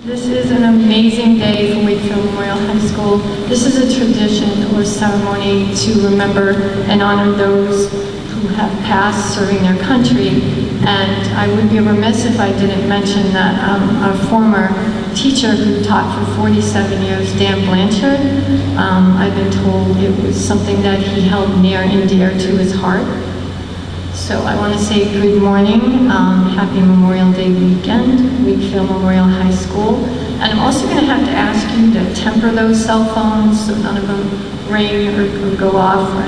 This is an amazing day for Wakefield Memorial High School. This is a tradition or ceremony to remember and honor those who have passed serving their country. And I would be remiss if I didn't mention that our former teacher who taught for 47 years, Dan Blanchard, I've been told it was something that he held near and dear to his heart. So I want to say good morning, happy Memorial Day weekend, Wakefield Memorial High School. And I'm also going to have to ask you to temper those cell phones so none of them ring or go off or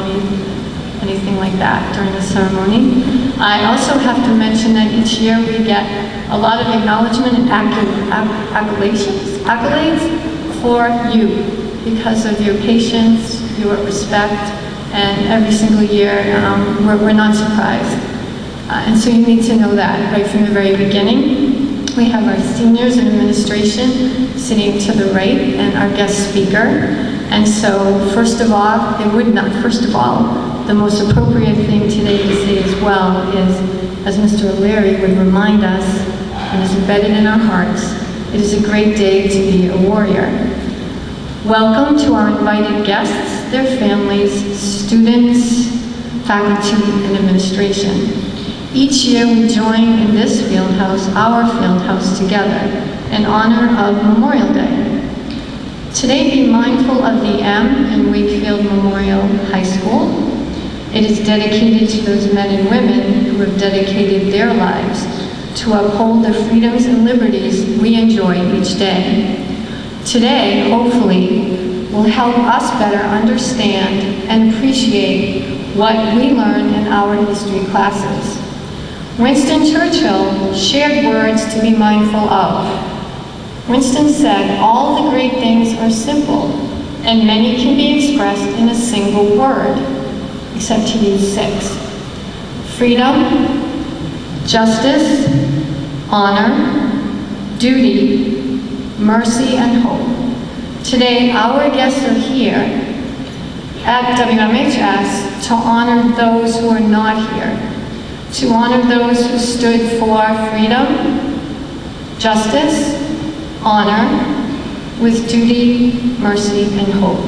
anything like that during the ceremony. I also have to mention that each year we get a lot of acknowledgement and accolades for you because of your patience, your respect, and every single year we're not surprised. And so you need to know that right from the very beginning. We have our seniors in administration sitting to the right and our guest speaker. And so first of all, the most appropriate thing today to say as well is, as Mr. O'Leary would remind us, and is embedded in our hearts, it is a great day to be a warrior. Welcome to our invited guests, their families, students, faculty, and administration. Each year we join in this field house, our field house, together in honor of Memorial Day. Today, be mindful of the M in Wakefield Memorial High School. It is dedicated to those men and women who have dedicated their lives to uphold the freedoms and liberties we enjoy each day. Today, hopefully, will help us better understand and appreciate what we learn in our history classes. Winston Churchill shared words to be mindful of. Winston said, "All the great things are simple, and many can be expressed in a single word," except he used 6. Freedom, justice, honor, duty, mercy, and hope. Today, our guests are here at WMHS to honor those who are not here, to honor those who stood for freedom, justice, honor, with duty, mercy, and hope.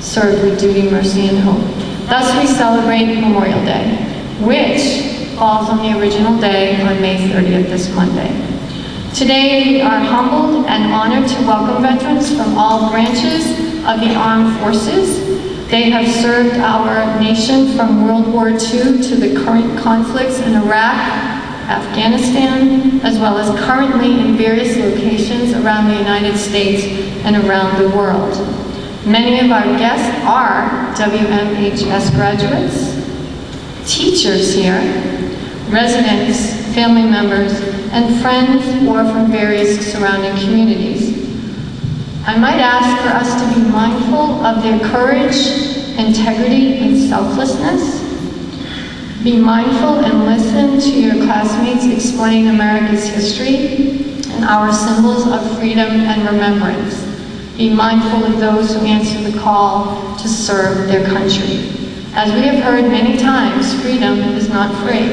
Served with duty, mercy, and hope. Thus we celebrate Memorial Day, which falls on the original day on May 30th, this Monday. Today we are humbled and honored to welcome veterans from all branches of the armed forces. They have served our nation from World War II to the current conflicts in Iraq, Afghanistan, as well as currently in various locations around the United States and around the world. Many of our guests are WMHS graduates, teachers here, residents, family members, and friends or from various surrounding communities. I might ask for us to be mindful of their courage, integrity, and selflessness. Be mindful and listen to your classmates explain America's history and our symbols of freedom and remembrance. Be mindful of those who answer the call to serve their country. As we have heard many times, freedom is not free.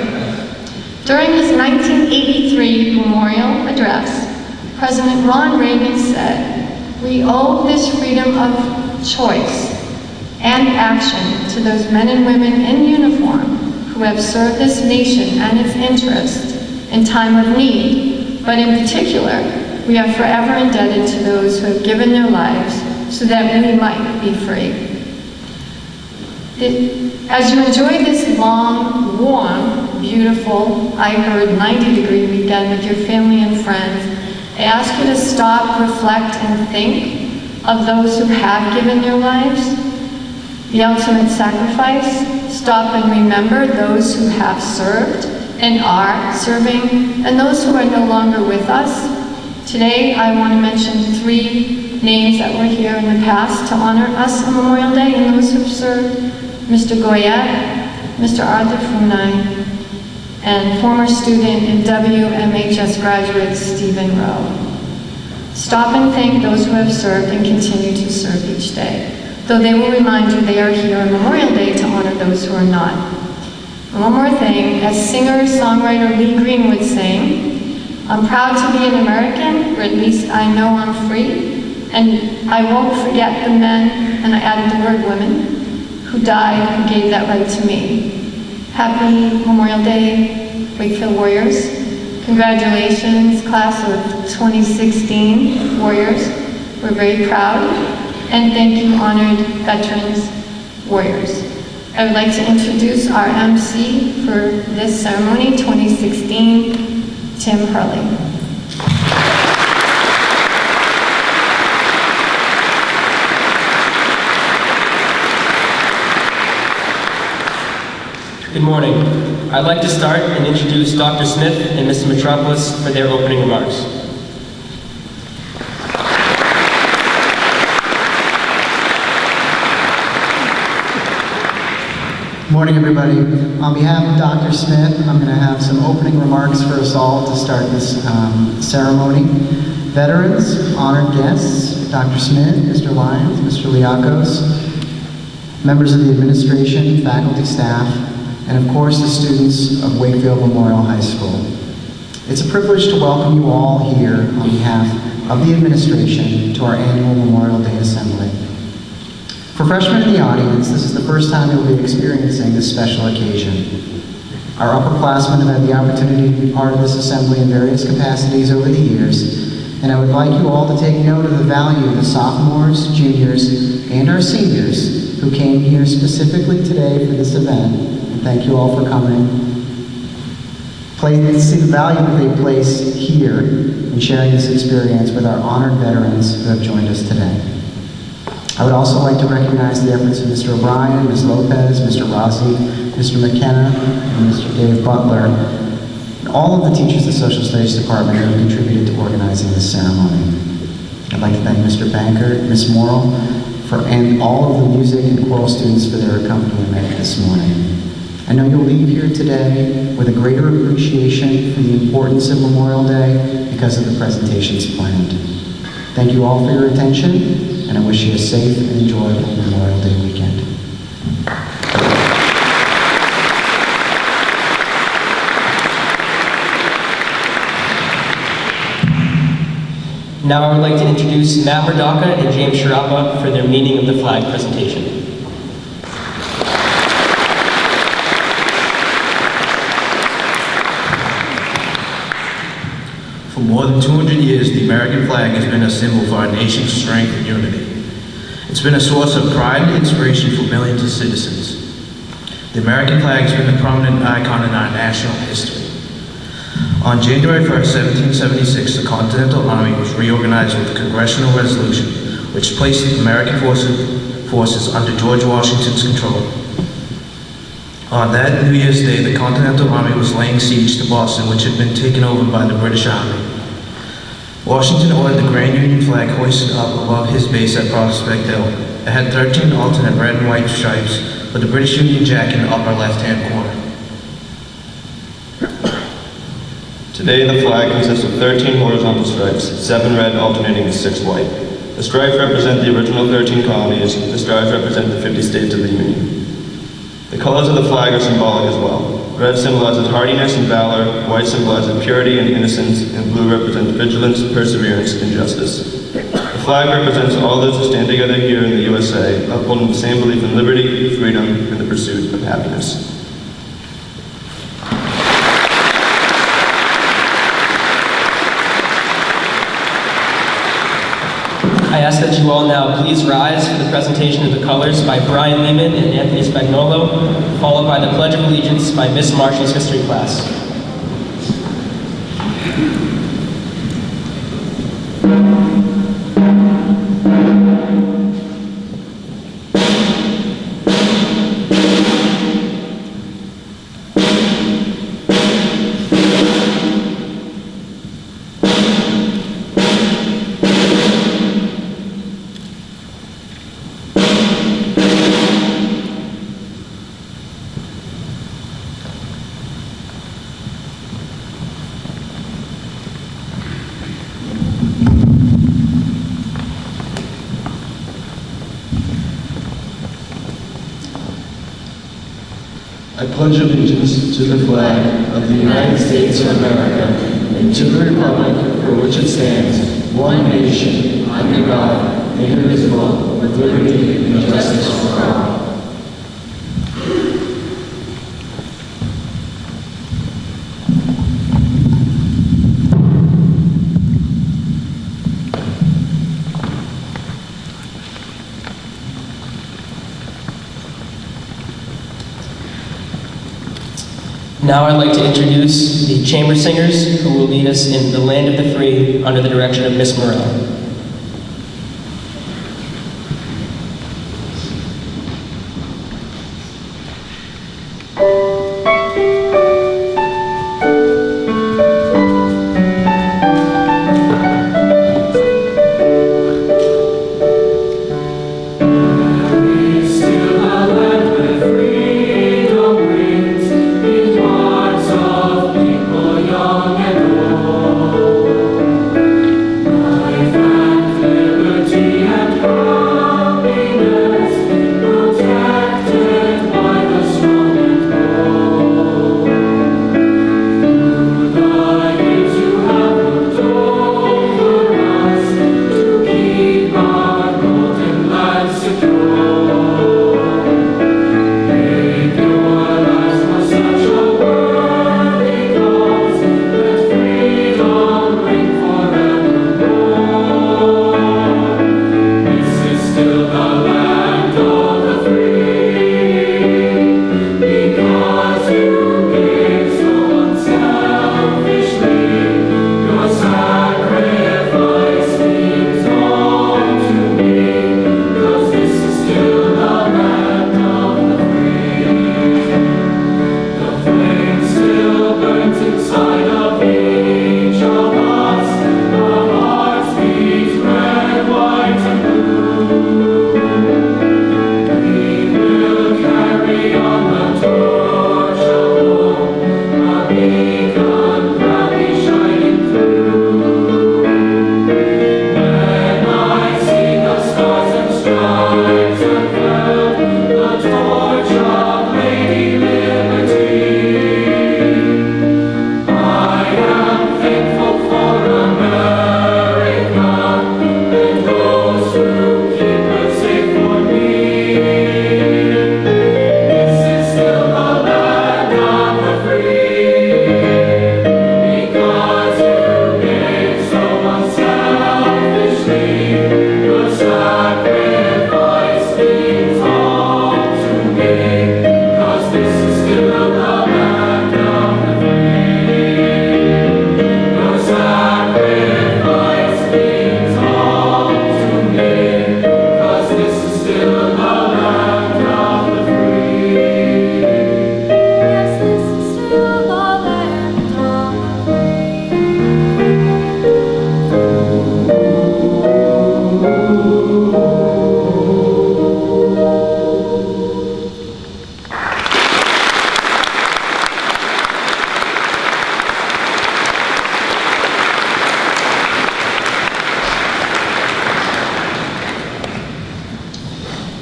During his 1983 memorial address, President Ron Reagan said, "We owe this freedom of choice and action to those men and women in uniform who have served this nation and its interests in time of need, but in particular, we are forever indebted to those who have given their lives so that we might be free." As you enjoy this long, warm, beautiful, I heard 90-degree weekend with your family and friends, I ask you to stop, reflect, and think of those who have given their lives, the ultimate sacrifice. Stop and remember those who have served and are serving, and those who are no longer with us. Today, I want to mention 3 names that were here in the past to honor us on Memorial Day and those who have served: Mr. Goyette, Mr. Arthur Funai, and former student and WMHS graduate Stephen Rowe. Stop and thank those who have served and continue to serve each day, though they will remind you they are here on Memorial Day to honor those who are not. And one more thing, as singer-songwriter Lee Greenwood sang, I'm proud to be an American, or at least I know I'm free, and I won't forget the men, and I added the word women, who died and gave that right to me. Happy Memorial Day, Wakefield Warriors. Congratulations, class of 2016 Warriors. We're very proud. And thank you, honored veterans, Warriors. I would like to introduce our MC for this ceremony, 2016, Tim Hurley. Good morning. I'd like to start and introduce Dr. Smith and Mr. Metropolis for their opening remarks. Good morning, everybody. On behalf of Dr. Smith, I'm going to have some opening remarks for us all to start this ceremony. Veterans, honored guests, Dr. Smith, Mr. Lyons, Mr. Liakos, members of the administration, faculty, staff, and of course the students of Wakefield Memorial High School. It's a privilege to welcome you all here on behalf of the administration to our annual Memorial Day Assembly. For freshmen in the audience, this is the first time you'll be experiencing this special occasion. Our upperclassmen have had the opportunity to be part of this assembly in various capacities over the years, and I would like you all to take note of the value of the sophomores, juniors, and our seniors who came here specifically today for this event. Thank you all for coming. See the value that they place here in sharing this experience with our honored veterans who have joined us today. I would also like to recognize the efforts of Mr. O'Brien, Ms. Lopez, Mr. Rossi, Mr. McKenna, and Mr. Dave Butler, and all of the teachers of the Social Studies Department who have contributed to organizing this ceremony. I'd like to thank Mr. Banker, Ms. Morrill, and all of the music and choral students for their accompaniment this morning. I know you'll leave here today with a greater appreciation for the importance of Memorial Day because of the presentations planned. Thank you all for your attention, and I wish you a safe and enjoyable Memorial Day weekend. Now I would like to introduce Matt Murdocca and James Sharapa for their Meaning of the Flag presentation. For more than 200 years, the American flag has been a symbol for our nation's strength and unity. It's been a source of pride and inspiration for millions of citizens. The American flag has been a prominent icon in our national history. On January 1st, 1776, the Continental Army was reorganized with a congressional resolution which placed the American forces under George Washington's control. On that New Year's Day, the Continental Army was laying siege to Boston, which had been taken over by the British Army. Washington ordered the Grand Union flag hoisted up above his base at Prospect Hill. It had 13 alternate red and white stripes, with the British Union Jack in the upper left-hand corner. Today, the flag consists of 13 horizontal stripes, 7 red alternating with 6 white. The stripes represent the original 13 colonies. The stripes represent the 50 states of the Union. The colors of the flag are symbolic as well. Red symbolizes hardiness and valor, white symbolizes purity and innocence, and blue represents vigilance, perseverance, and justice. The flag represents all those who stand together here in the USA, upholding the same belief in liberty, freedom, and the pursuit of happiness. I ask that you all now please rise for the presentation of the colors by Brian Lehman and Anthony Spagnolo, followed by the Pledge of Allegiance by Miss Marshall's history class. I pledge allegiance to the flag of the United States of America and to the republic for which it stands, one nation, under God, indivisible, with liberty and justice for all. Now I'd like to introduce the chamber singers who will lead us in The Land of the Free under the direction of Miss Morell.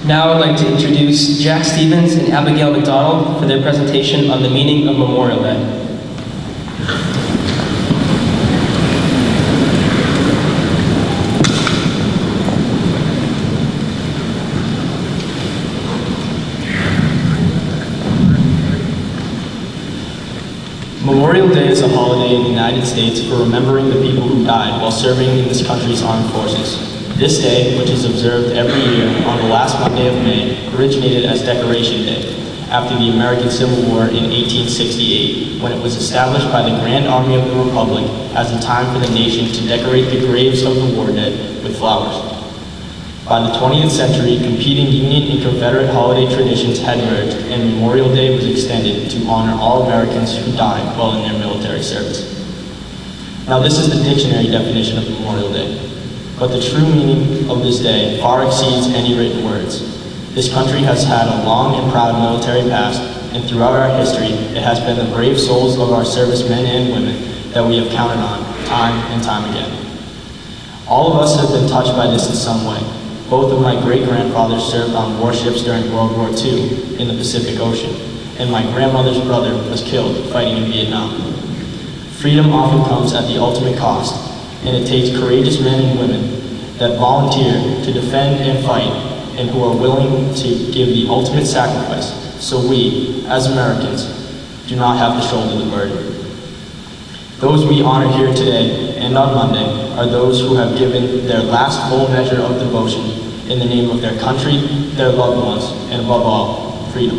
Now I'd like to introduce Jack Stevens and Abigail McDonald for their presentation on the meaning of Memorial Day. Memorial Day is a holiday in the United States for remembering the people who died while serving in this country's armed forces. This day, which is observed every year on the last Monday of May, originated as Decoration Day after the American Civil War in 1868, when it was established by the Grand Army of the Republic as a time for the nation to decorate the graves of the war dead with flowers. By the 20th century, competing Union and Confederate holiday traditions had merged, and Memorial Day was extended to honor all Americans who died while in their military service. Now, this is the dictionary definition of Memorial Day. But the true meaning of this day far exceeds any written words. This country has had a long and proud military past, and throughout our history, it has been the brave souls of our servicemen and women that we have counted on time and time again. All of us have been touched by this in some way. Both of my great-grandfathers served on warships during World War II in the Pacific Ocean, and my grandmother's brother was killed fighting in Vietnam. Freedom often comes at the ultimate cost, and it takes courageous men and women that volunteer to defend and fight, and who are willing to give the ultimate sacrifice so we, as Americans, do not have to shoulder the burden. Those we honor here today and on Monday are those who have given their last full measure of devotion in the name of their country, their loved ones, and above all, freedom.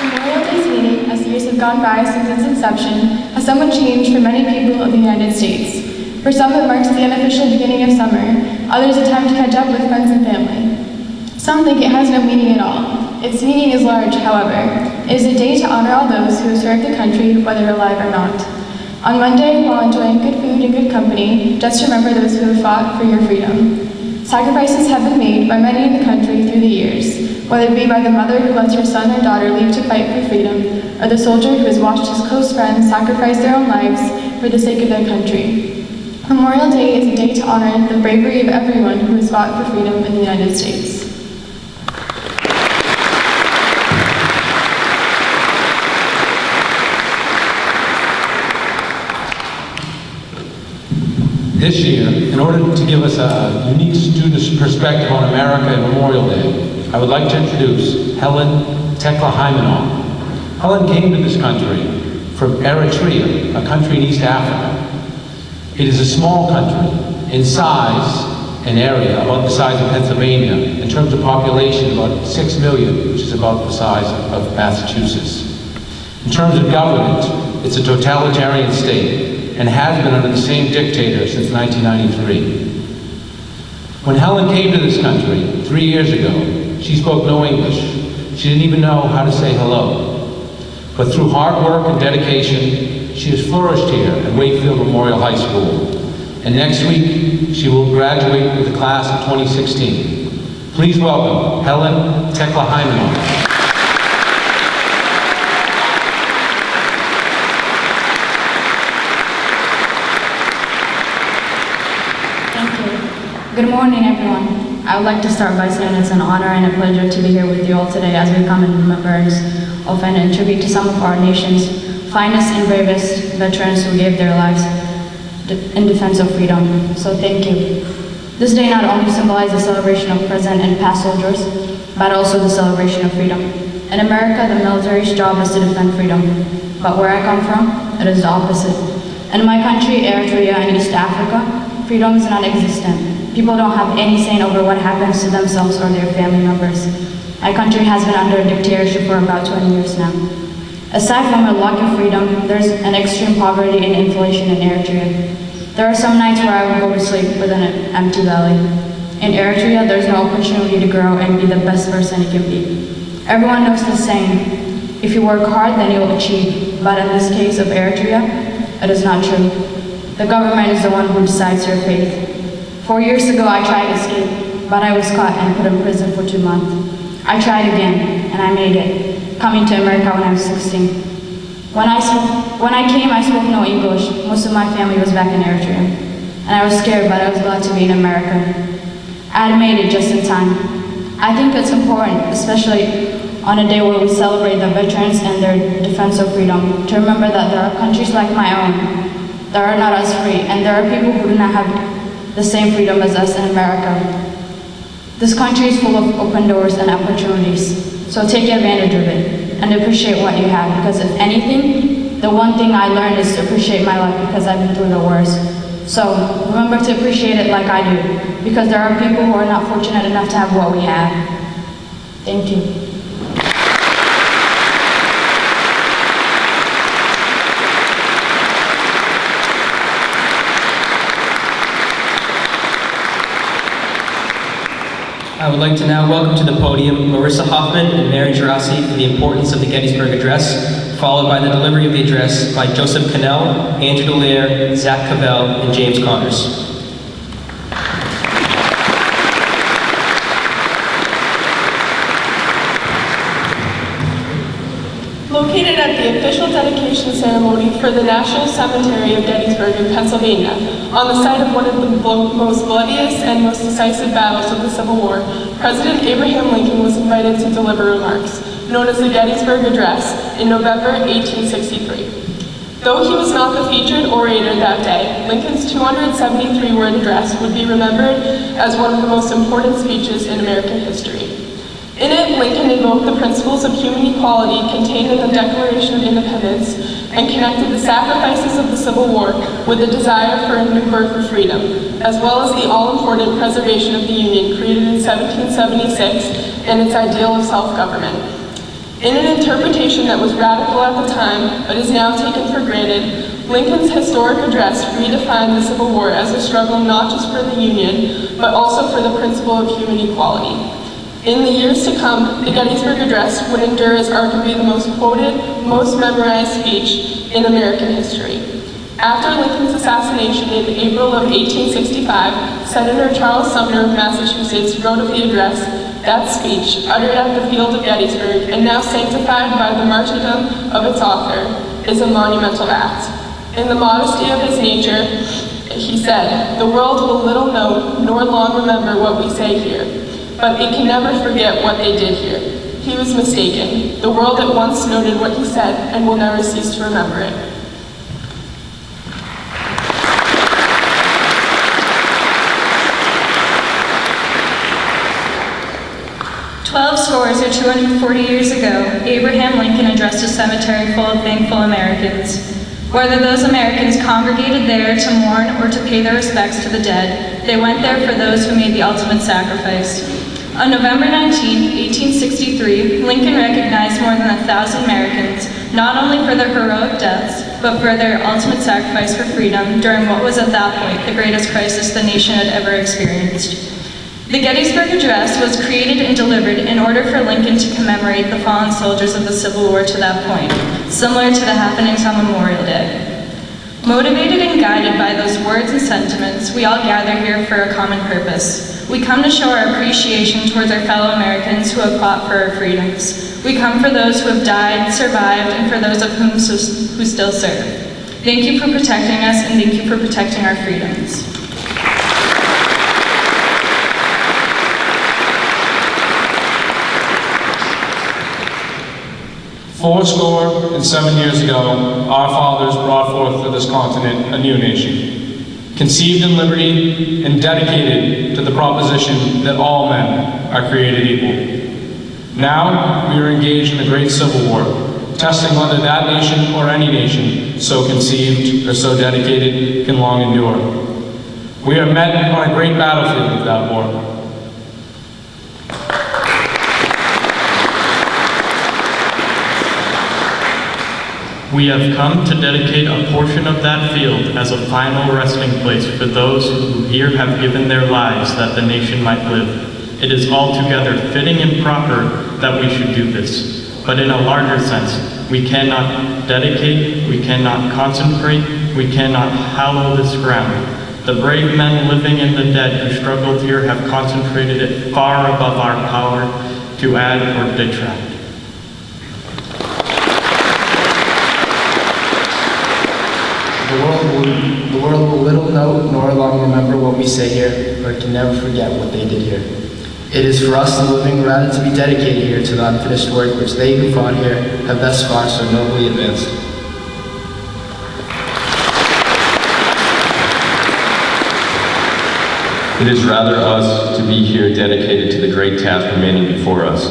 Memorial Day's meaning, as the years have gone by since its inception, has somewhat changed for many people of the United States. For some, it marks the unofficial beginning of summer, others a time to catch up with friends and family. Some think it has no meaning at all. Its meaning is large, however. It is a day to honor all those who have served the country, whether alive or not. On Monday, while enjoying good food and good company, just remember those who have fought for your freedom. Sacrifices have been made by many in the country through the years, whether it be by the mother who lets her son or daughter leave to fight for freedom, or the soldier who has watched his close friends sacrifice their own lives for the sake of their country. Memorial Day is a day to honor the bravery of everyone who has fought for freedom in the United States. This year, in order to give us a unique student's perspective on America and Memorial Day, I would like to introduce Helen Tekla Hymanov. Helen came to this country from Eritrea, a country in East Africa. It is a small country in size and area, about the size of Pennsylvania. In terms of population, about 6 million, which is about the size of Massachusetts. In terms of government, it's a totalitarian state and has been under the same dictator since 1993. When Helen came to this country 3 years ago, she spoke no English. She didn't even know how to say hello. But through hard work and dedication, she has flourished here at Wakefield Memorial High School. And next week, she will graduate with the class of 2016. Please welcome Helen Tekla Hymanov. Good morning, everyone. I would like to start by saying it's an honor and a pleasure to be here with you all today as we come in remembrance of and in tribute to some of our nation's finest and bravest veterans who gave their lives in defense of freedom. So thank you. This day not only symbolizes the celebration of present and past soldiers, but also the celebration of freedom. In America, the military's job is to defend freedom. But where I come from, it is the opposite. In my country, Eritrea and East Africa, freedom is non-existent. People don't have any say over what happens to themselves or their family members. My country has been under a dictatorship for about 20 years now. Aside from a lack of freedom, there's an extreme poverty and inflation in Eritrea. There are some nights where I would go to sleep with an empty belly. In Eritrea, there's no opportunity to grow and be the best person you can be. Everyone knows the saying, if you work hard, then you'll achieve. But in this case of Eritrea, it is not true. The government is the one who decides your fate. 4 years ago, I tried to escape, but I was caught and put in prison for 2 months. I tried again, and I made it, coming to America when I was 16. When I came, I spoke no English. Most of my family was back in Eritrea. And I was scared, but I was glad to be in America. I had made it just in time. I think it's important, especially on a day where we celebrate the veterans and their defense of freedom, to remember that there are countries like my own that are not as free, and there are people who do not have the same freedom as us in America. This country is full of open doors and opportunities, so take advantage of it and appreciate what you have, because if anything, the one thing I learned is to appreciate my life because I've been through the worst. So remember to appreciate it like I do, because there are people who are not fortunate enough to have what we have. Thank you. I would like to now welcome to the podium Marissa Hoffman and Mary Gerasi for the importance of the Gettysburg Address, followed by the delivery of the address by Joseph Cannell, Andrew Dallaire, Zach Cavell, and James Connors. Located at the official dedication ceremony for the National Cemetery of Gettysburg in Pennsylvania, on the site of one of the most bloodiest and most decisive battles of the Civil War, President Abraham Lincoln was invited to deliver remarks, known as the Gettysburg Address, in November 1863. Though he was not the featured orator that day, Lincoln's 273-word address would be remembered as one of the most important speeches in American history. In it, Lincoln invoked the principles of human equality contained in the Declaration of Independence and connected the sacrifices of the Civil War with the desire for a new birth of freedom, as well as the all-important preservation of the Union created in 1776 and its ideal of self-government. In an interpretation that was radical at the time, but is now taken for granted, Lincoln's historic address redefined the Civil War as a struggle not just for the Union, but also for the principle of human equality. In the years to come, the Gettysburg Address would endure as arguably the most quoted, most memorized speech in American history. After Lincoln's assassination in April of 1865, Senator Charles Sumner of Massachusetts wrote of the address, "That speech, uttered at the field of Gettysburg, and now sanctified by the martyrdom of its author, is a monumental act." In the modesty of his nature, he said, "The world will little know nor long remember what we say here, but it can never forget what they did here." He was mistaken. The world at once noted what he said and will never cease to remember it. Twelve scores or 240 years ago, Abraham Lincoln addressed a cemetery full of thankful Americans. Whether those Americans congregated there to mourn or to pay their respects to the dead, they went there for those who made the ultimate sacrifice. On November 19, 1863, Lincoln recognized more than 1,000 Americans, not only for their heroic deaths, but for their ultimate sacrifice for freedom during what was at that point the greatest crisis the nation had ever experienced. The Gettysburg Address was created and delivered in order for Lincoln to commemorate the fallen soldiers of the Civil War to that point, similar to the happenings on Memorial Day. Motivated and guided by those words and sentiments, we all gather here for a common purpose. We come to show our appreciation towards our fellow Americans who have fought for our freedoms. We come for those who have died, survived, and for those of whom who still serve. Thank you for protecting us, and thank you for protecting our freedoms. Fourscore and 7 years ago, our fathers brought forth to this continent a new nation, conceived in liberty and dedicated to the proposition that all men are created equal. Now, we are engaged in the great Civil War, testing whether that nation or any nation so conceived or so dedicated can long endure. We are met on a great battlefield of that war. We have come to dedicate a portion of that field as a final resting place for those who here have given their lives that the nation might live. It is altogether fitting and proper that we should do this. But in a larger sense, we cannot dedicate, we cannot consecrate, we cannot hallow this ground. The brave men living and the dead who struggled here have consecrated it far above our power to add or detract. The world will little know nor long remember what we say here, but can never forget what they did here. It is for us, the living, rather to be dedicated here to the unfinished work which they who fought here have thus far so nobly advanced. It is rather us to be here dedicated to the great task remaining before us,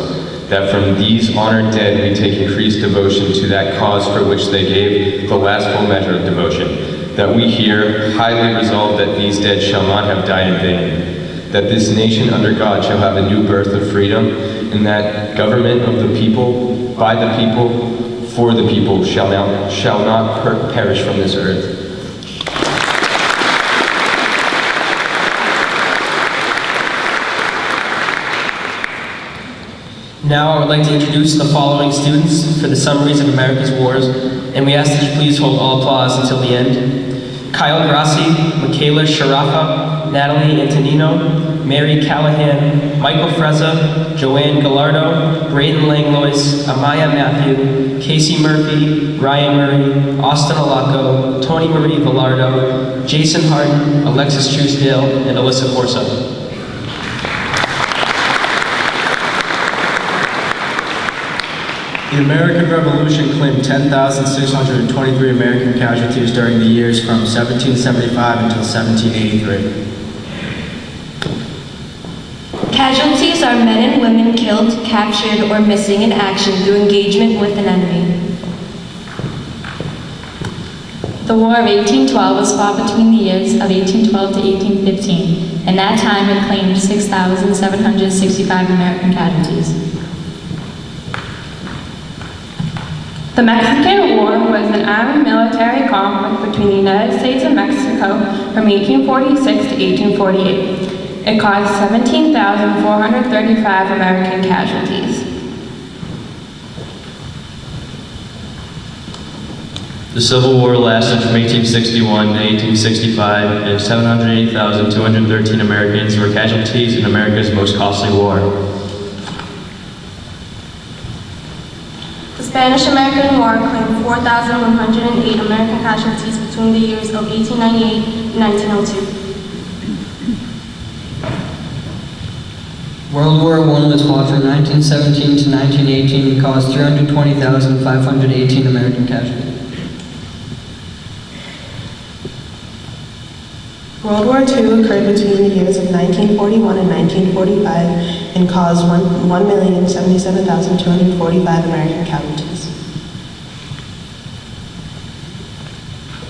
that from these honored dead we take increased devotion to that cause for which they gave the last full measure of devotion, that we here highly resolve that these dead shall not have died in vain, that this nation under God shall have a new birth of freedom, and that government of the people, by the people, for the people shall not perish from this earth. Now I would like to introduce the following students for the summaries of America's wars, and we ask that you please hold all applause until the end. Kyle Grassi, Michaela Sharafa, Natalie Antonino, Mary Callahan, Michael Frezza, Joanne Gallardo, Braden Langlois, Amaya Matthew, Casey Murphy, Ryan Murray, Austin Alaco, Tony Marie Villardo, Jason Harden, Alexis Truesdale, and Alyssa Corso. The American Revolution claimed 10,623 American casualties during the years from 1775 until 1783. Casualties are men and women killed, captured, or missing in action through engagement with an enemy. The War of 1812 was fought between the years of 1812 to 1815. In that time, it claimed 6,765 American casualties. The Mexican War was an armed military conflict between the United States and Mexico from 1846 to 1848. It caused 17,435 American casualties. The Civil War lasted from 1861 to 1865, and 780,213 Americans were casualties in America's most costly war. The Spanish-American War claimed 4,108 American casualties between the years of 1898 and 1902. World War I was fought from 1917 to 1918 and caused 320,518 American casualties. World War II occurred between the years of 1941 and 1945 and caused 1,077,245 American casualties.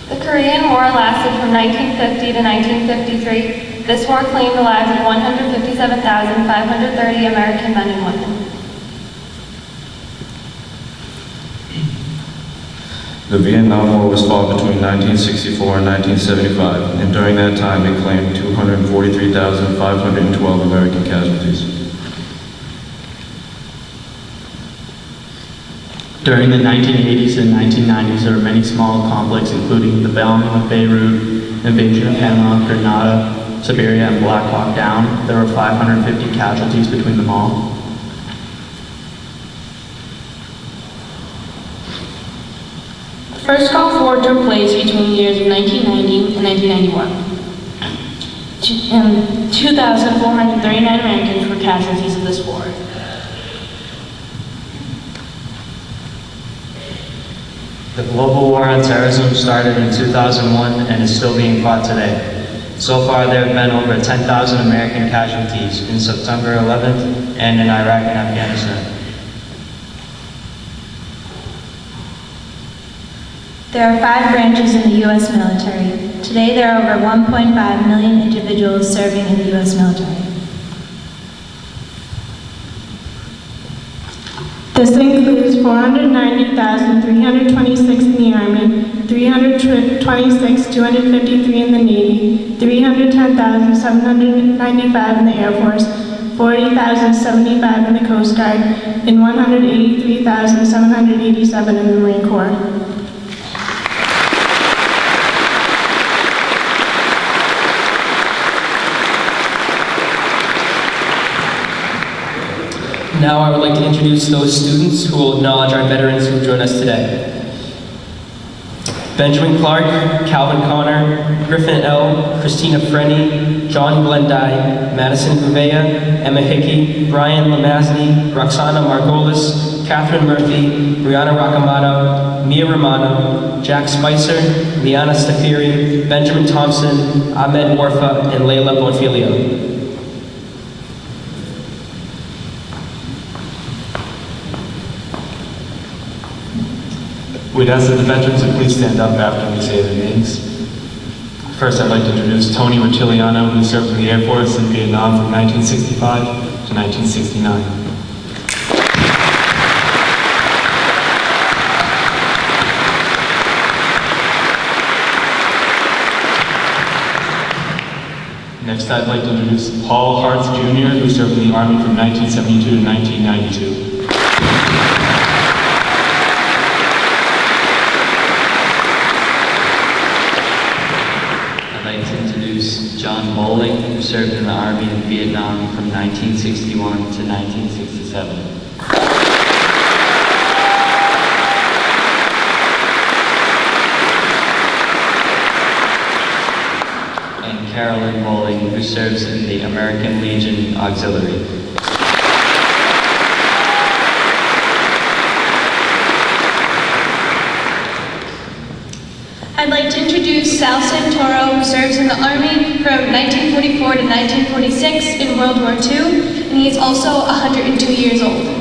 The Korean War lasted from 1950 to 1953. This war claimed the lives of 157,530 American men and women. The Vietnam War was fought between 1964 and 1975, and during that time it claimed 243,512 American casualties. During the 1980s and 1990s, there were many small conflicts, including the bombing of Beirut, invasion of Panama, Grenada, Siberia, and Black Hawk Down. There were 550 casualties between them all. The first Gulf War took place between the years of 1990 and 1991. 2,439 Americans were casualties of this war. The global war on terrorism started in 2001 and is still being fought today. So far, there have been over 10,000 American casualties in September 11th and in Iraq and Afghanistan. There are 5 branches in the U.S. military. Today, there are over 1.5 million individuals serving in the U.S. military. This includes 490,326 in the Army, 326,253 in the Navy, 310,795 in the Air Force, 40,075 in the Coast Guard, and 183,787 in the Marine Corps. Now I would like to introduce those students who will acknowledge our veterans who join us today. Benjamin Clark, Calvin Connor, Griffin L., Christina Frenny, John Glendye, Madison Gouveia, Emma Hickey, Brian Lamazny, Roxana Margolis, Catherine Murphy, Brianna Rocamato, Mia Romano, Jack Spicer, Liana Stafiri, Benjamin Thompson, Ahmed Warfa, and Layla Bonfilio. We'd ask that the veterans would please stand up after we say their names. First, I'd like to introduce Tony Rochiliano, who served in the Air Force in Vietnam from 1965 to 1969. Next, I'd like to introduce Paul Hartz Jr., who served in the Army from 1972 to 1992. I'd like to introduce John John Bowling, who served in the Army in Vietnam from 1961 to 1967. Carolyn Bowling, who serves in the American Legion Auxiliary. I'd like to introduce Sal Santoro, who serves in the Army from 1944 to 1946 in World War II, and he is also 102 years old.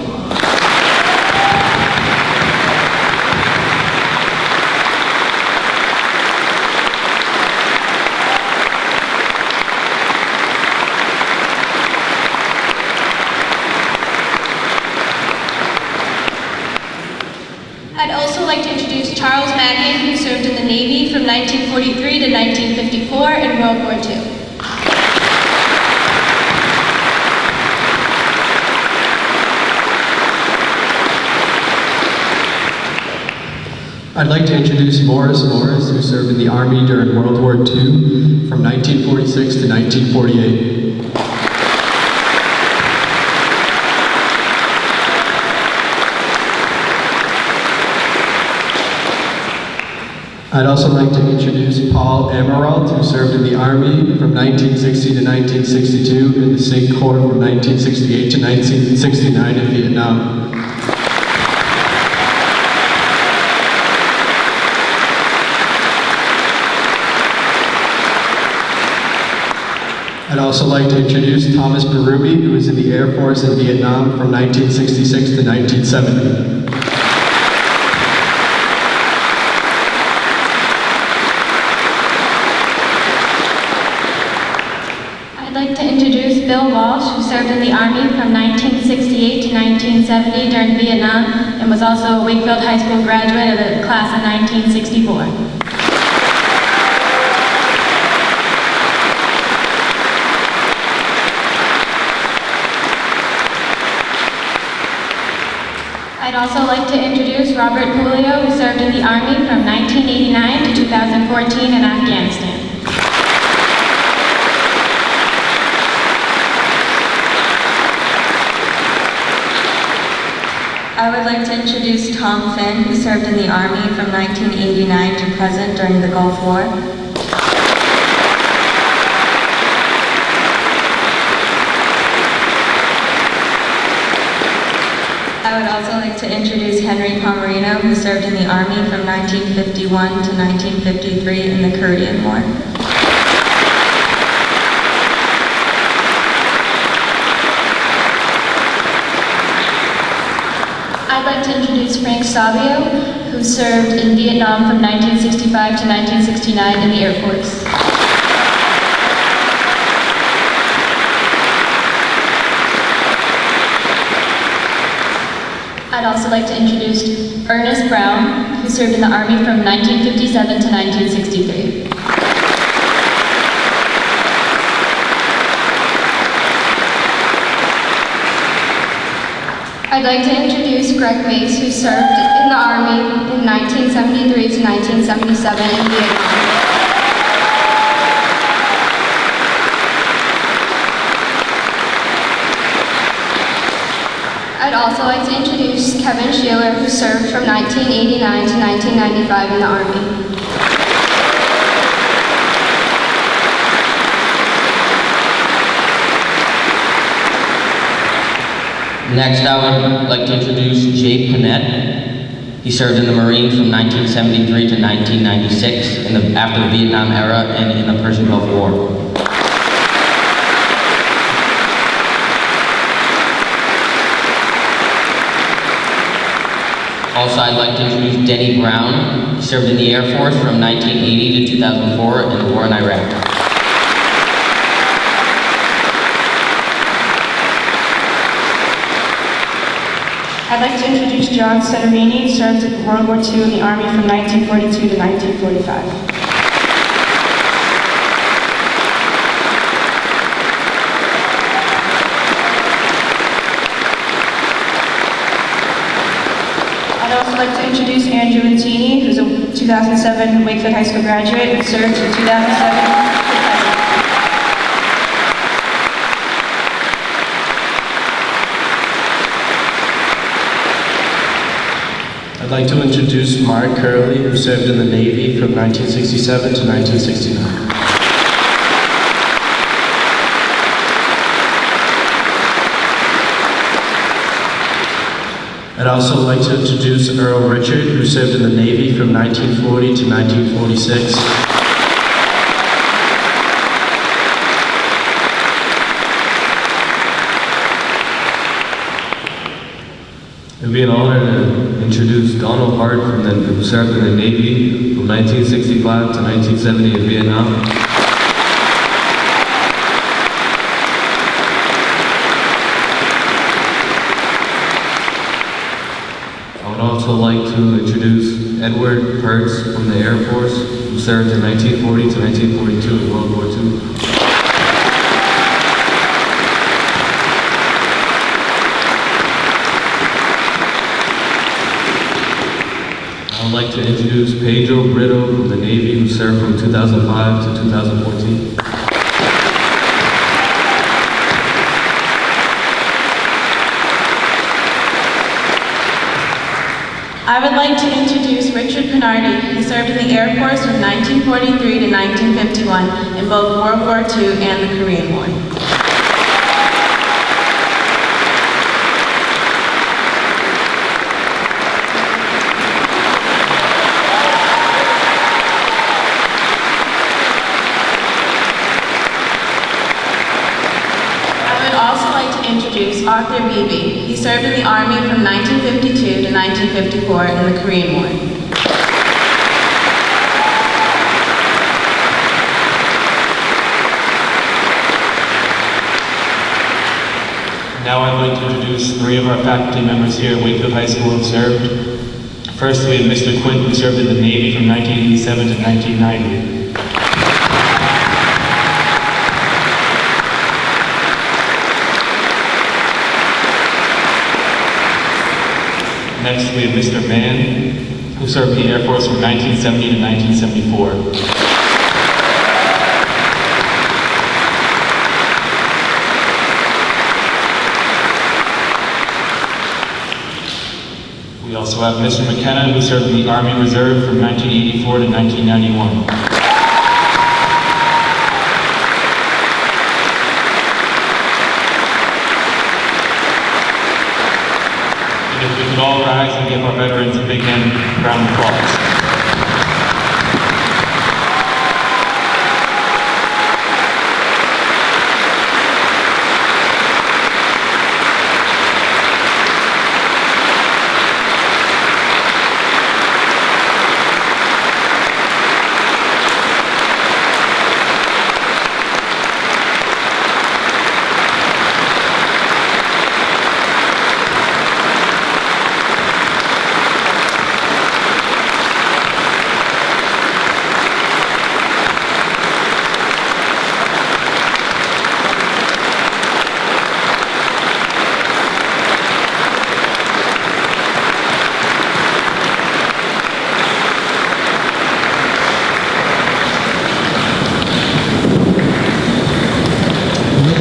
I'd also like to introduce Charles Mannion, who served in the Navy from 1943 to 1954 in World War II. I'd like to introduce Morris Morris, who served in the Army during World War II from 1946 to 1948. I'd also like to introduce Paul Amaralt, who served in the Army from 1960 to 1962 in the Cinque Corps from 1968 to 1969 in Vietnam. I'd also like to introduce Thomas Berube, who was in the Air Force in Vietnam from 1966 to 1970. I'd like to introduce Bill Walsh, who served in the Army from 1968 to 1970 during Vietnam and was also a Wakefield High School graduate of the class of 1964. I'd also like to introduce Robert Julio, who served in the Army from 1989 to 2014 in Afghanistan. I would like to introduce Tom Finn, who served in the Army from 1989 to present during the Gulf War. I would also like to introduce Henry Pomerino, who served in the Army from 1951 to 1953 in the Korean War. I'd like to introduce Frank Savio, who served in Vietnam from 1965 to 1969 in the Air Force. I'd also like to introduce Ernest Brown, who served in the Army from 1957 to 1963. I'd like to introduce Greg Mace, who served in the Army in 1973 to 1977 in Vietnam. I'd also like to introduce Kevin Sheeler, who served from 1989 to 1995 in the Army. Next, I would like to introduce Jay Panett. He served in the Marines from 1973 to 1996 after the Vietnam era and in the Persian Gulf War. Also, I'd like to introduce Denny Brown. He served in the Air Force from 1980 to 2004 in the war in Iraq. I'd like to introduce John Setterini, who served in World War II in the Army from 1942 to 1945. I'd also like to introduce Andrew Antini, who's a 2007 Wakefield High School graduate and served from 2007 to present. I'd like to introduce Mark Curley, who served in the Navy from 1967 to 1969. I'd also like to introduce Earl Richard, who served in the Navy from 1940 to 1946. It would be an honor to introduce Donald Hart, who served in the Navy from 1965 to 1970 in Vietnam. I would also like to introduce Edward Hertz from the Air Force, who served in 1940 to 1942 in World War II. I would like to introduce Pedro Brito from the Navy, who served from 2005 to 2014. I would like to introduce Richard Pinardi. He served in the Air Force from 1943 to 1951 in both World War II and the Korean War. Introduce Arthur Beebe. He served in the Army from 1952 to 1954 in the Korean War. Now I'd like to introduce three of our faculty members here at Wakefield High School who served. First, we have Mr. Quint, who served in the Navy from 1987 to 1990. Next, we have Mr. Mann, who served in the Air Force from 1970 to 1974. We also have Mr. McKenna, who served in the Army Reserve from 1984 to 1991. If we could all rise and give our veterans a big round of applause.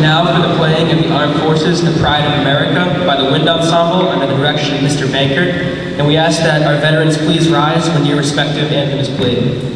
Now for the playing of the Armed Forces, the Pride of America by the Wind Ensemble under the direction of Mr. Bankert. And we ask that our veterans please rise when your respective anthem is played.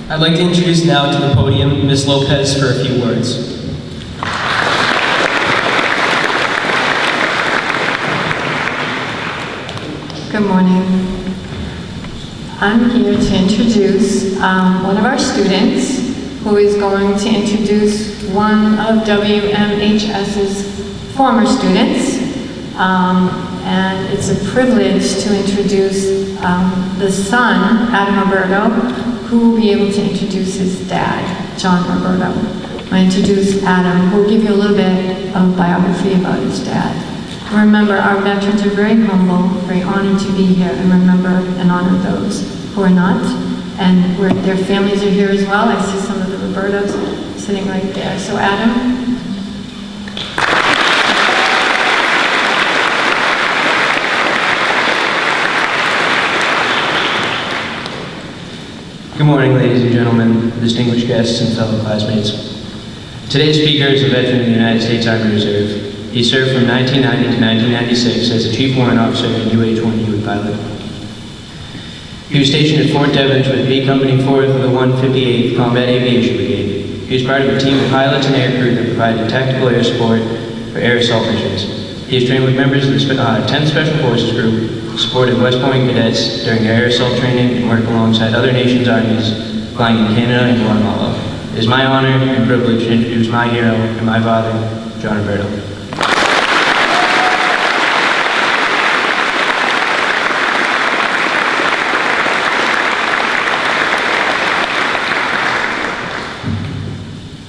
I'd like to introduce now to the podium Ms. Lopez for a few words. Good morning. I'm here to introduce one of our students who is going to introduce one of WMHS's former students. And it's a privilege to introduce the son, Adam Roberto, who will be able to introduce his dad, John Roberto. I'm going to introduce Adam, who will give you a little bit of biography about his dad. Remember, our veterans are very humble, very honored to be here, and remember and honor those who are not. And their families are here as well. I see some of the Robertos sitting right there. So Adam. Good morning, ladies and gentlemen, distinguished guests and fellow classmates. Today's speaker is a veteran of the United States Army Reserve. He served from 1990 to 1996 as a Chief Warrant Officer and UH-1U pilot. He was stationed at Fort Devens with B Company 4th of the 158th Combat Aviation Brigade. He was part of a team of pilots and aircrew that provided tactical air support for air assault missions. He has trained with members of the 10th Special Forces Group, supported West Point cadets during their air assault training, and worked alongside other nations' armies flying in Canada and Guatemala. It is my honor and privilege to introduce my hero and my father, John Roberto.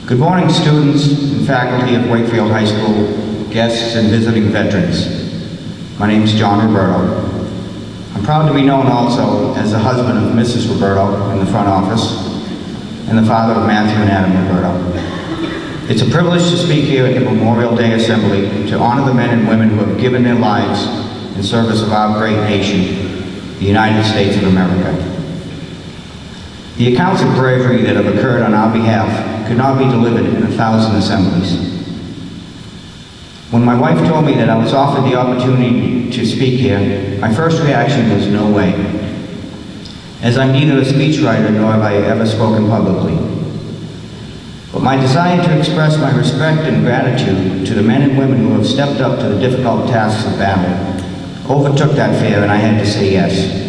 Good morning, students and faculty of Wakefield High School, guests and visiting veterans. My name is John Roberto. I'm proud to be known also as the husband of Mrs. Roberto in the front office and the father of Matthew and Adam Roberto. It's a privilege to speak here at the Memorial Day Assembly to honor the men and women who have given their lives in service of our great nation, the United States of America. The accounts of bravery that have occurred on our behalf could not be delivered in 1,000 assemblies. When my wife told me that I was offered the opportunity to speak here, my first reaction was no way, as I'm neither a speechwriter nor have I ever spoken publicly. But my desire to express my respect and gratitude to the men and women who have stepped up to the difficult tasks of battle overtook that fear, and I had to say yes.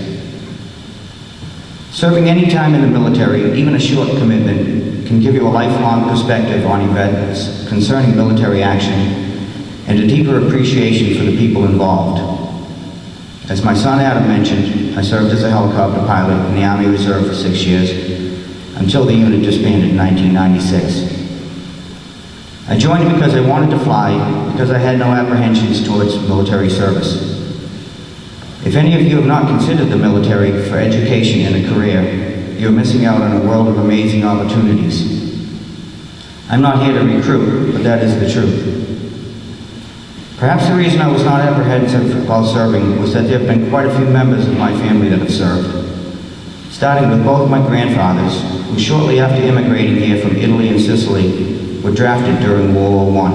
Serving any time in the military, even a short commitment, can give you a lifelong perspective on events concerning military action and a deeper appreciation for the people involved. As my son Adam mentioned, I served as a helicopter pilot in the Army Reserve for 6 years, until the unit disbanded in 1996. I joined because I wanted to fly, because I had no apprehensions towards military service. If any of you have not considered the military for education and a career, you're missing out on a world of amazing opportunities. I'm not here to recruit, but that is the truth. Perhaps the reason I was not apprehensive while serving was that there have been quite a few members of my family that have served, starting with both my grandfathers, who shortly after immigrating here from Italy and Sicily were drafted during World War I.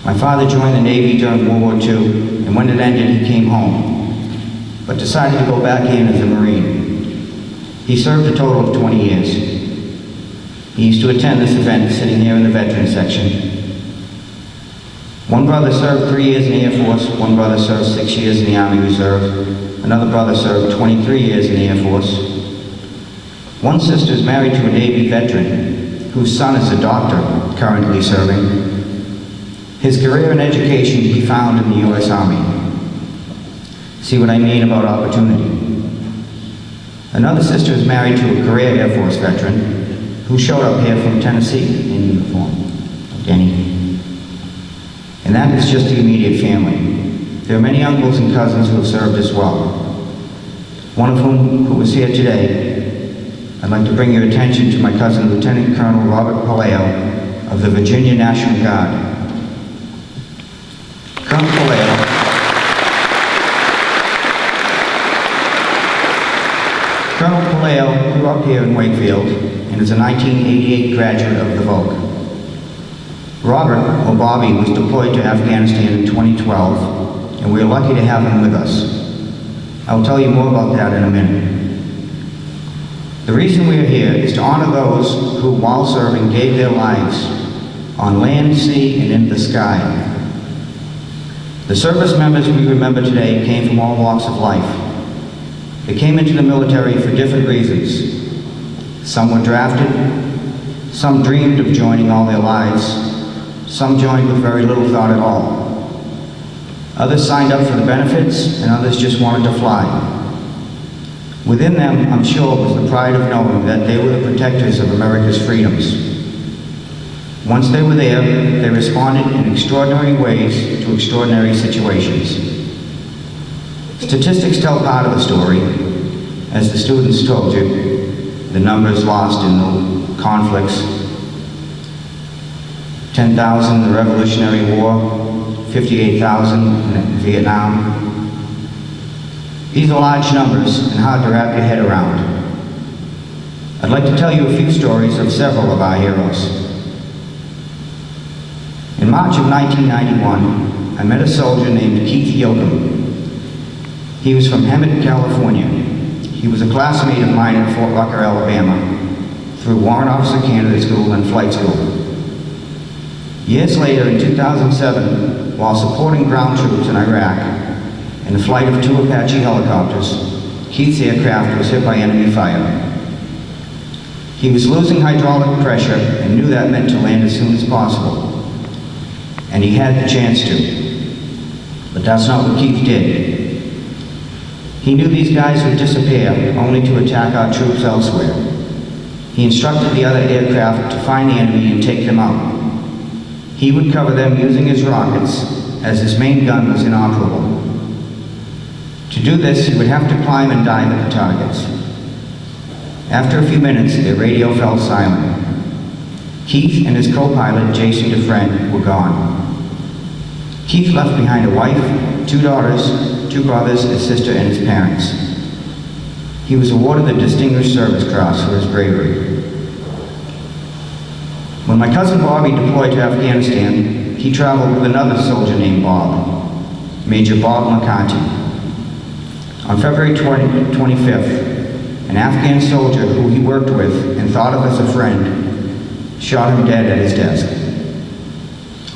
My father joined the Navy during World War II, and when it ended, he came home, but decided to go back in as a Marine. He served a total of 20 years. He used to attend this event sitting here in the Veterans section. One brother served 3 years in the Air Force, one brother served 6 years in the Army Reserve, another brother served 23 years in the Air Force. One sister is married to a Navy veteran, whose son is a doctor currently serving. His career and education he found in the U.S. Army. See what I mean about opportunity? Another sister is married to a career Air Force veteran who showed up here from Tennessee in uniform, Denny. And that is just the immediate family. There are many uncles and cousins who have served as well. One of whom who is here today, I'd like to bring your attention to my cousin, Lieutenant Colonel Robert Palaio of the Virginia National Guard. Colonel Palaio grew up here in Wakefield and is a 1988 graduate of the Volk. Robert, or Bobby, was deployed to Afghanistan in 2012, and we are lucky to have him with us. I will tell you more about that in a minute. The The reason we are here is to honor those who, while serving, gave their lives on land, sea, and in the sky. The service members we remember today came from all walks of life. They came into the military for different reasons. Some were drafted, some dreamed of joining all their lives, some joined with very little thought at all. Others signed up for the benefits, and others just wanted to fly. Within them, I'm sure, was the pride of knowing that they were the protectors of America's freedoms. Once they were there, they responded in extraordinary ways to extraordinary situations. Statistics tell part of the story. As the students told you, the numbers lost in the conflicts. 10,000 in the Revolutionary War, 58,000 in Vietnam. These are large numbers and hard to wrap your head around. I'd like to tell you a few stories of several of our heroes. In March of 1991, I met a soldier named Keith Yoakum. He was from Hemet, California. He was a classmate of mine at Fort Rucker, Alabama, through Warrant Officer Candidate School and Flight School. Years later, in 2007, while supporting ground troops in Iraq, in the flight of 2 Apache helicopters, Keith's aircraft was hit by enemy fire. He was losing hydraulic pressure and knew that meant to land as soon as possible. And he had the chance to. But that's not what Keith did. He knew these guys would disappear, only to attack our troops elsewhere. He instructed the other aircraft to find the enemy and take them out. He would cover them using his rockets, as his main gun was inoperable. To do this, he would have to climb and dive at the targets. After a few minutes, their radio fell silent. Keith and his co-pilot, Jason Dufresne, were gone. Keith left behind a wife, 2 daughters, 2 brothers, a sister, and his parents. He was awarded the Distinguished Service Cross for his bravery. When my cousin Bobby deployed to Afghanistan, he traveled with another soldier named Bob, Major Bob McCarty. On February 25th, an Afghan soldier who he worked with and thought of as a friend shot him dead at his desk,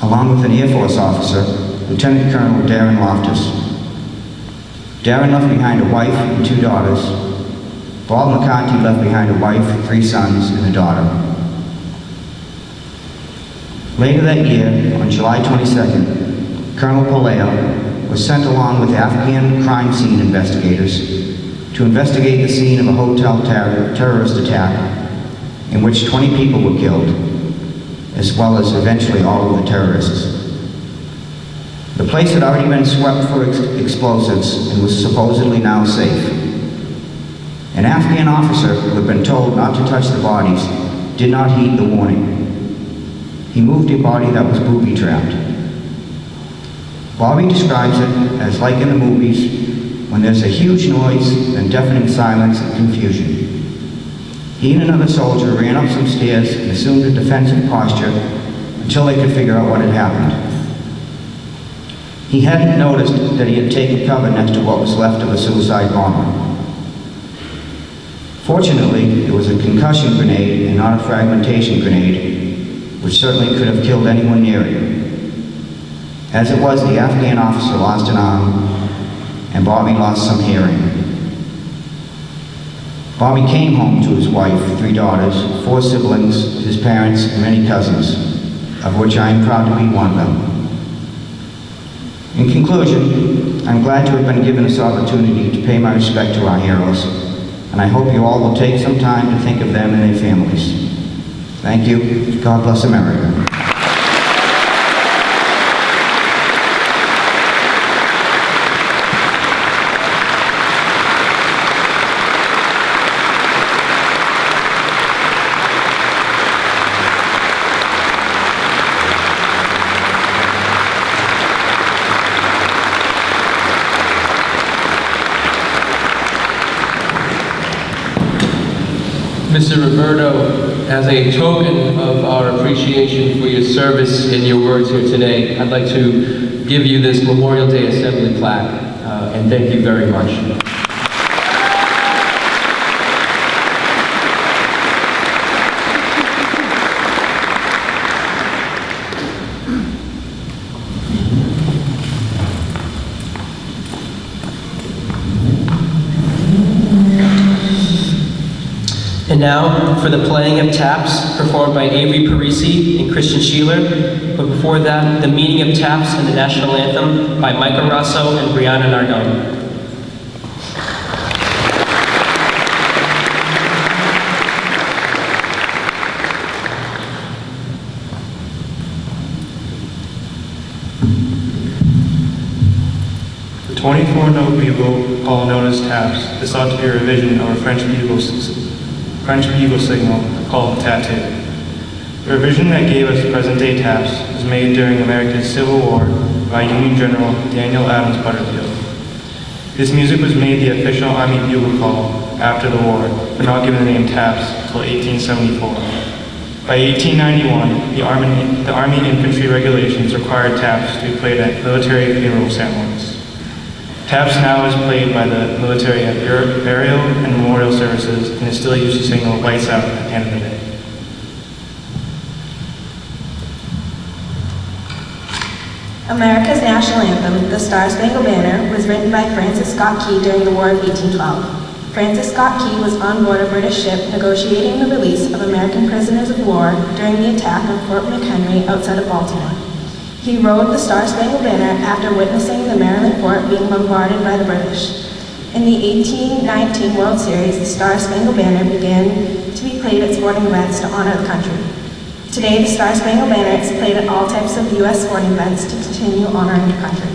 along with an Air Force officer, Lieutenant Colonel Darren Loftus. Darren left behind a wife and 2 daughters. Bob McCarty left behind a wife, 3 sons, and a daughter. Later that year, on July 22nd, Colonel Palaio was sent along with Afghan crime scene investigators to investigate the scene of a hotel terrorist attack in which 20 people were killed, as well as eventually all of the terrorists. The place had already been swept for explosives and was supposedly now safe. An Afghan officer who had been told not to touch the bodies did not heed the warning. He moved a body that was booby-trapped. Bobby describes it as like in the movies, when there's a huge noise, then deafening silence and confusion. He and another soldier ran up some stairs and assumed a defensive posture until they could figure out what had happened. He hadn't noticed that he had taken cover next to what was left of a suicide bomber. Fortunately, it was a concussion grenade and not a fragmentation grenade, which certainly could have killed anyone near it. As it was, the Afghan officer lost an arm, and Bobby lost some hearing. Bobby came home to his wife, 3 daughters, 4 siblings, his parents, and many cousins, of which I am proud to be one of them. In conclusion, I'm glad to have been given this opportunity to pay my respect to our heroes, and I hope you all will take some time to think of them and their families. Thank you. God bless America. Mr. Roberto, as a token of our appreciation for your service and your words here today, I'd like to give you this Memorial Day Assembly plaque, and thank you very much. And now for the playing of taps performed by Avery Parisi and Christian Sheeler. But before that, the meaning of taps and the national anthem by Micah Rosso and Brianna Nardone. The 24-note bugle call known as taps is thought to be a revision of a French bugle signal called tattoo. The revision that gave us present-day taps was made during America's Civil War by Union General Daniel Adams Butterfield. This music was made the official Army bugle call after the war, but not given the name taps until 1874. By 1891, the Army Infantry regulations required taps to be played at military funeral ceremonies. Taps now is played by the military at burial and memorial services and is still used to signal lights out at the end of the day. America's national anthem, The Star-Spangled Banner, was written by Francis Scott Key during the War of 1812. Francis Scott Key was on board a British ship negotiating the release of American prisoners of war during the attack on Fort McHenry outside of Baltimore. He rode the Star-Spangled Banner after witnessing the Maryland fort being bombarded by the British. In the 1819 World Series, the Star-Spangled Banner began to be played at sporting events to honor the country. Today, the Star-Spangled Banner is played at all types of U.S. sporting events to continue honoring the country.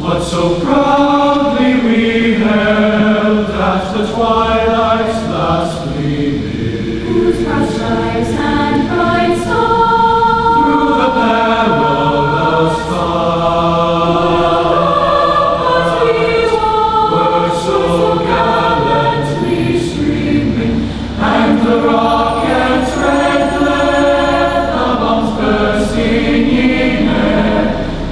What so proudly we held at the twilight's last gleaming, whose proud stripes and bright stars through the perilous fight were so gallantly streaming, and the rocket's red glare, the bombs bursting in air,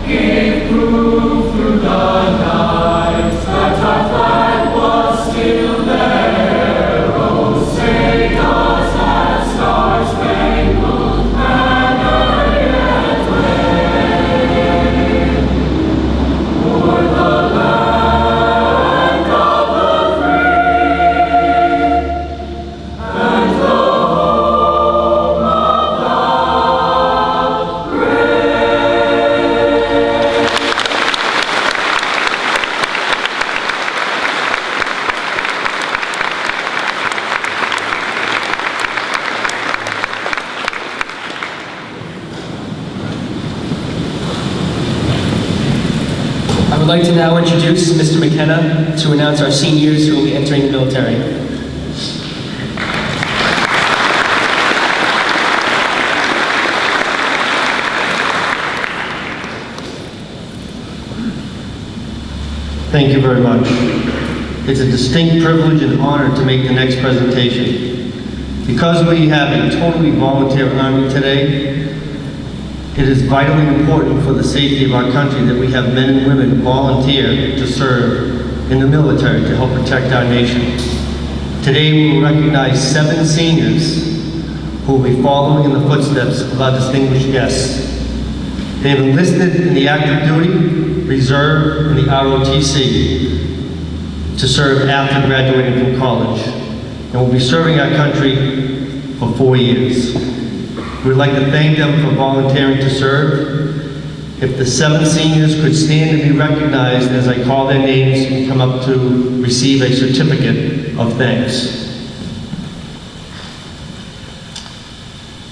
gave proof through the night that our flag was still there. Oh, say does that star-spangled banner yet wave o'er the land of the free and the home of the brave? I would like to now introduce Mr. McKenna to announce our seniors who will be entering the military. Thank you very much. It's a distinct privilege and honor to make the next presentation. Because we have a totally volunteer Army today, it is vitally important for the safety of our country that we have men and women volunteer to serve in the military to help protect our nation. Today we will recognize 7 seniors who will be following in the footsteps of our distinguished guests. They have enlisted in the active duty, reserve, and the ROTC to serve after graduating from college, and will be serving our country for 4 years. We'd like to thank them for volunteering to serve. If the 7 seniors could stand and be recognized as I call their names and come up to receive a certificate of thanks.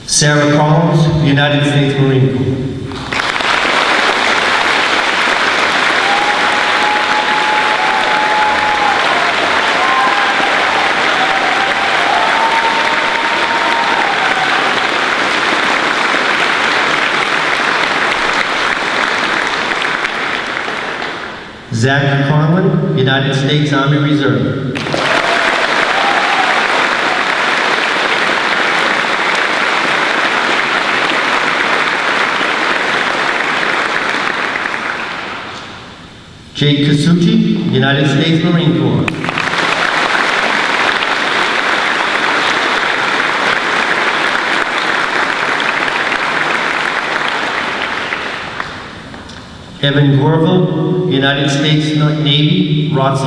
Sarah Collins, United States Marine Corps. Zach Conlon, United States Army Reserve. Jake Kasuchi, United States Marine Corps. Evan Gorville, United States Navy, ROTC.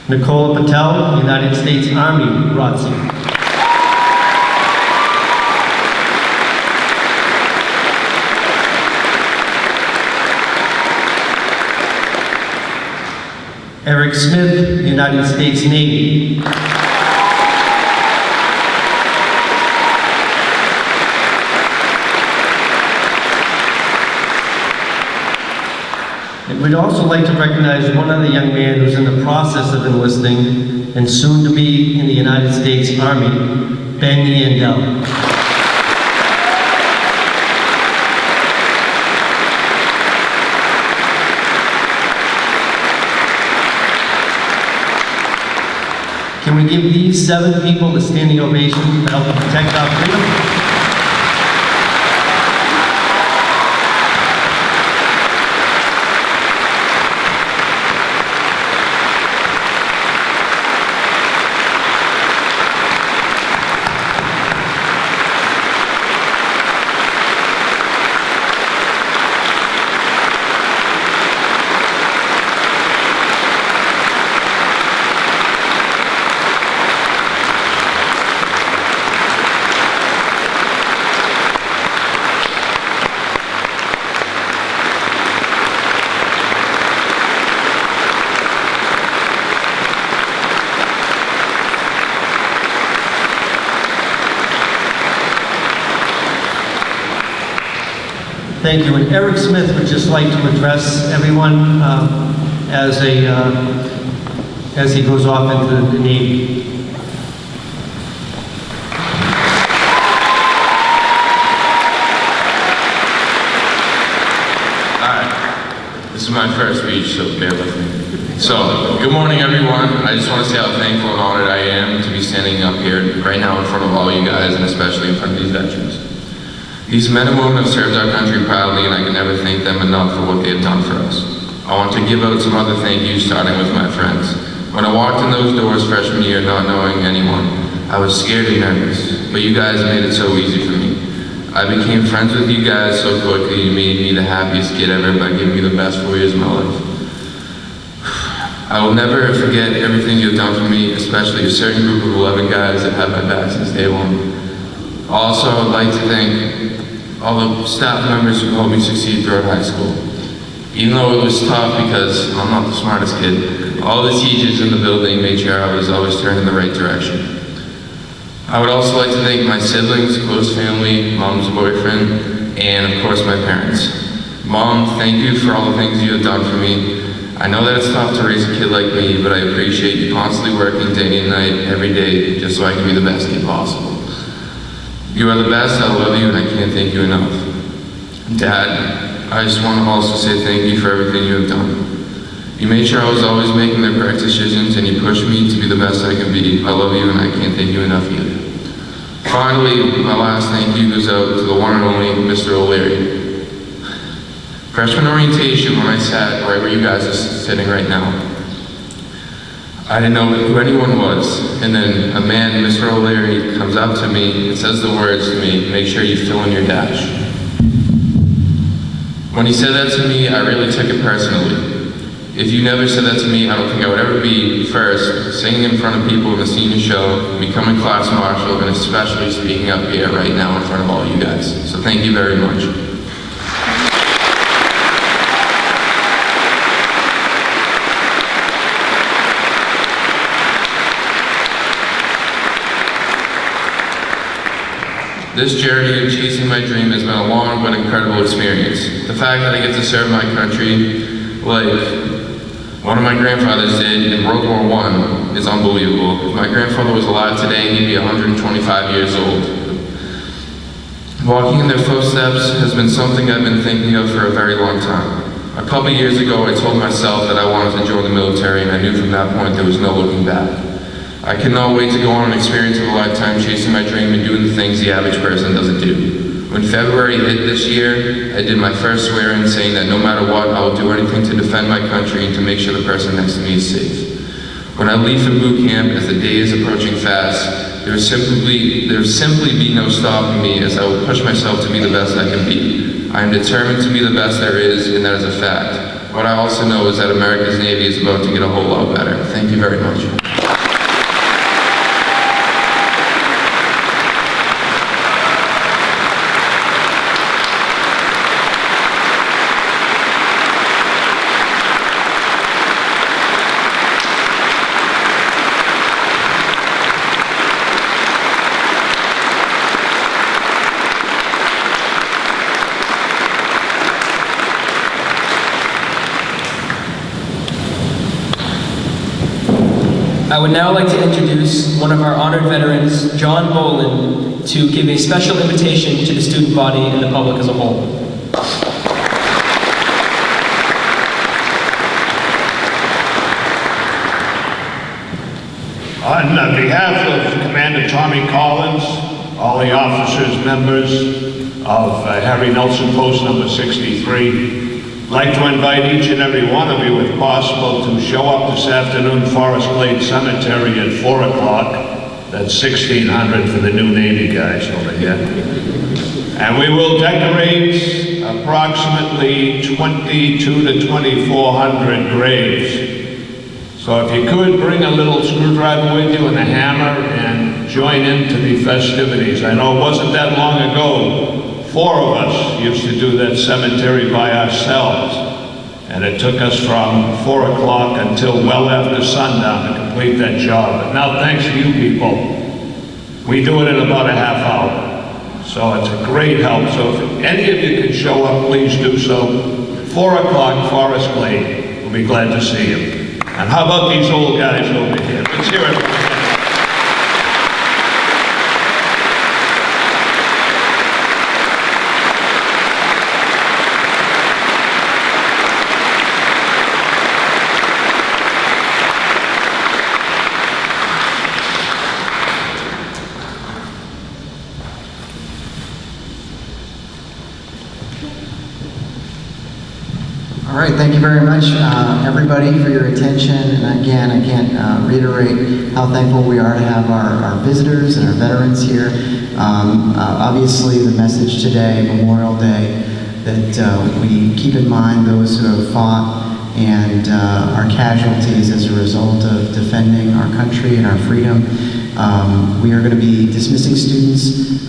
Nicola Patel, United States Army, ROTC. Eric Smith, United States Navy. And we'd also like to recognize one other young man who's in the process of enlisting and soon to be in the United States Army, Ben Yandel. Can we give these 7 people a standing ovation to help protect our freedom? Thank you. And Eric Smith would just like to address everyone as he goes off into the Navy. This is my first speech, so bear with me. So, good morning everyone. I just want to say how thankful and honored I am to be standing up here right now in front of all you guys, and especially in front of these veterans. These men and women have served our country proudly, and I can never thank them enough for what they have done for us. I want to give out some other thank yous, starting with my friends. When I walked in those doors freshman year not knowing anyone, I was scared and nervous, but you guys made it so easy for me. I became friends with you guys so quickly. You made me the happiest kid ever by giving me the best 4 years of my life. I will never forget everything you've done for me, especially a certain group of 11 guys that had my back since day one. Also, I'd like to thank all the staff members who helped me succeed throughout high school. Even though it was tough because I'm not the smartest kid, all the teachers in the building made sure I was always turned in the right direction. I would also like to thank my siblings, close family, mom's boyfriend, and of course my parents. Mom, thank you for all the things you have done for me. I know that it's tough to raise a kid like me, but I appreciate you constantly working day and night, every day, just so I can be the best kid possible. You are the best, I love you, and I can't thank you enough. Dad, I just want to also say thank you for everything you have done. You made sure I was always making the correct decisions, and you pushed me to be the best I can be. I love you, and I can't thank you enough either. Finally, my last thank you goes out to the one and only Mr. O'Leary. Freshman orientation, when I sat right where you guys are sitting right now, I didn't know who anyone was, and then a man, Mr. O'Leary, comes up to me and says the words to me, make sure you fill in your dash. When he said that to me, I really took it personally. If you never said that to me, I don't think I would ever be first, singing in front of people in the senior show, becoming class marshal, and especially speaking up here right now in front of all you guys. So thank you very much. This journey of chasing my dream has been a long but incredible experience. The fact that I get to serve my country like one of my grandfathers did in World War I is unbelievable. If my grandfather was alive today, he'd be 125 years old. Walking in their footsteps has been something I've been thinking of for a very long time. A couple years ago, I told myself that I wanted to join the military, and I knew from that point there was no looking back. I cannot wait to go on an experience of a lifetime chasing my dream and doing the things the average person doesn't do. When February hit this year, I did my first swear-in saying that no matter what, I will do anything to defend my country and to make sure the person next to me is safe. When I leave for boot camp, as the day is approaching fast, there will simply be no stopping me, as I will push myself to be the best I can be. I am determined to be the best there is, and that is a fact. What I also know is that America's Navy is about to get a whole lot better. Thank you very much. I would now like to introduce one of our honored veterans, John Bolin, to give a special invitation to the student body and the public as a whole. On behalf of Commander Tommy Collins, all the officers, members of Harry Nelson Post number 63, I'd like to invite each and every one of you, if possible, to show up this afternoon, Forest Glade Cemetery at 4 o'clock. That's 1600 for the new Navy guys over here. And we will decorate approximately 22 to 2400 graves. So if you could bring a little screwdriver with you and a hammer and join into the festivities. I know it wasn't that long ago, 4 of us used to do that cemetery by ourselves. And it took us from 4 o'clock until well after sundown to complete that job. But now thanks to you people, we do it in about a half hour. So it's a great help. So if any of you can show up, please do so. 4 o'clock, Forest Glade. We'll be glad to see you. And how about these old guys over here? Let's hear it. All right, thank you very much, everybody, for your attention. And again, I can't reiterate how thankful we are to have our visitors and our veterans here. Obviously, the message today, Memorial Day, that we keep in mind those who have fought and our casualties as a result of defending our country and our freedom. We are going to be dismissing students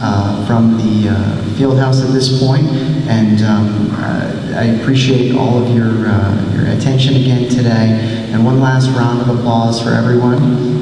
from the field house at this point, and I appreciate all of your attention again today. And one last round of applause for everyone.